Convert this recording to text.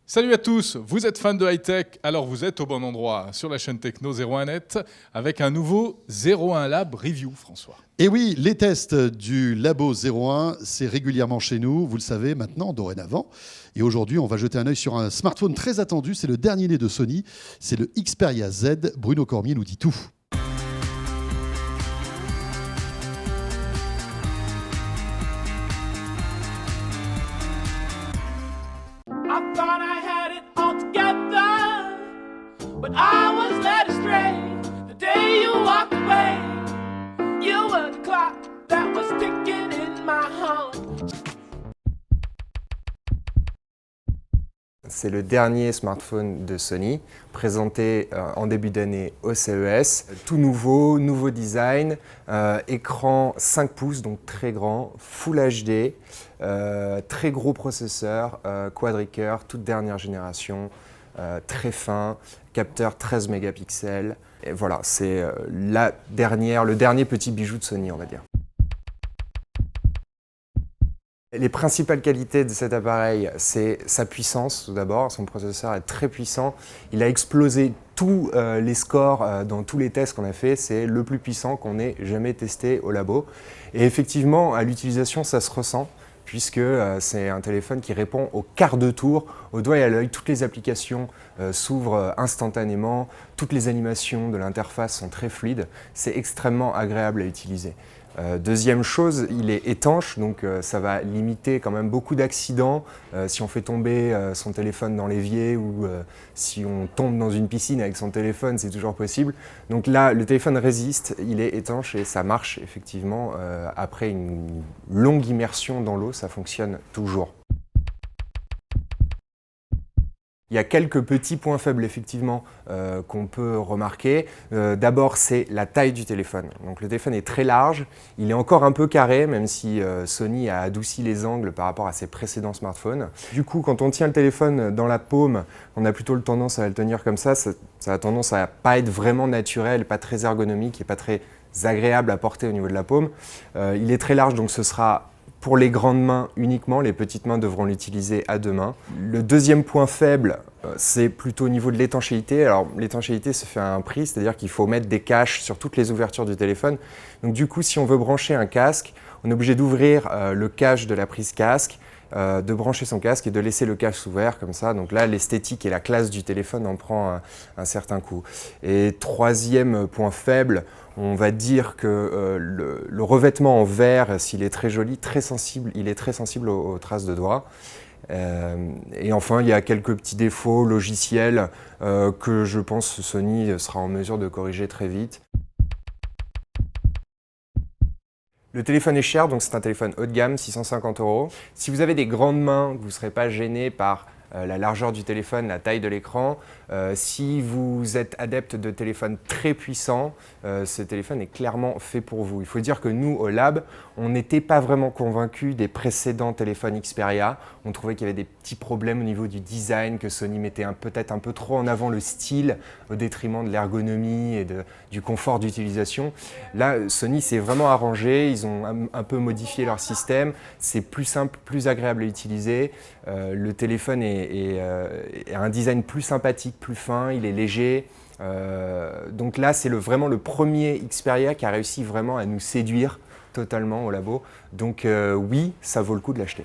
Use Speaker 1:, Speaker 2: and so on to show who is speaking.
Speaker 1: Salut à tous, vous êtes fans de high-tech, alors vous êtes au bon endroit sur la chaîne Techno 01net avec un nouveau 01 Lab Review, François.
Speaker 2: Et oui, les tests du Labo 01, c'est régulièrement chez nous, vous le savez maintenant, dorénavant. Et aujourd'hui, on va jeter un œil sur un smartphone très attendu, c'est le dernier né de Sony, c'est le Xperia Z. Bruno Cormier nous dit tout.
Speaker 3: But I was led astray the day you walked away. You were the clock that was ticking in my heart.
Speaker 4: C'est le dernier smartphone de Sony, présenté en début d'année au CES. Tout nouveau, nouveau design, écran 5 pouces, donc très grand, Full HD, très gros processeur, quad-core, toute dernière génération, très fin, capteur 13 mégapixels. Et voilà, c'est le dernier petit bijou de Sony, on va dire. Les principales qualités de cet appareil, c'est sa puissance tout d'abord. Son processeur est très puissant. Il a explosé tous les scores dans tous les tests qu'on a fait. C'est le plus puissant qu'on ait jamais testé au labo. Et effectivement, à l'utilisation, ça se ressent, puisque c'est un téléphone qui répond au quart de tour, au doigt et à l'œil. Toutes les applications s'ouvrent instantanément, toutes les animations de l'interface sont très fluides. C'est extrêmement agréable à utiliser. Deuxième chose, il est étanche, donc ça va limiter quand même beaucoup d'accidents. Si on fait tomber son téléphone dans l'évier ou si on tombe dans une piscine avec son téléphone, c'est toujours possible. Donc là, le téléphone résiste, il est étanche et ça marche effectivement. Après une longue immersion dans l'eau, ça fonctionne toujours. Il y a quelques petits points faibles effectivement qu'on peut remarquer. D'abord, c'est la taille du téléphone. Donc, le téléphone est très large, il est encore un peu carré, même si Sony a adouci les angles par rapport à ses précédents smartphones. Du coup, quand on tient le téléphone dans la paume, on a plutôt tendance à le tenir comme ça a tendance à pas être vraiment naturel, pas très ergonomique et pas très agréable à porter au niveau de la paume. Il est très large, donc ce sera pour les grandes mains uniquement, les petites mains devront l'utiliser à deux mains. Le deuxième point faible, c'est plutôt au niveau de l'étanchéité. Alors l'étanchéité se fait à un prix, c'est-à-dire qu'il faut mettre des caches sur toutes les ouvertures du téléphone. Donc du coup, si on veut brancher un casque, on est obligé d'ouvrir le cache de la prise casque, de brancher son casque et de laisser le cache ouvert comme ça. Donc là, l'esthétique et la classe du téléphone en prend un certain coup. Et troisième point faible, on va dire que le revêtement en verre, s'il est très joli, très sensible, il est très sensible aux traces de doigts. Et enfin, il y a quelques petits défauts logiciels que je pense Sony sera en mesure de corriger très vite. Le téléphone est cher, donc c'est un téléphone haut de gamme, 650 €. Si vous avez des grandes mains, vous ne serez pas gêné par la largeur du téléphone, la taille de l'écran. Si vous êtes adepte de téléphones très puissants, ce téléphone est clairement fait pour vous. Il faut dire que nous, au Lab, on n'était pas vraiment convaincus des précédents téléphones Xperia. On trouvait qu'il y avait des petits problèmes au niveau du design, que Sony mettait peut-être un peu trop en avant le style au détriment de l'ergonomie et du confort d'utilisation. Là, Sony s'est vraiment arrangé, ils ont un peu modifié leur système. C'est plus simple, plus agréable à utiliser. Le téléphone a un design plus sympathique, plus fin, il est léger. Donc là, c'est vraiment le premier Xperia qui a réussi vraiment à nous séduire totalement au labo. Donc oui, ça vaut le coup de l'acheter.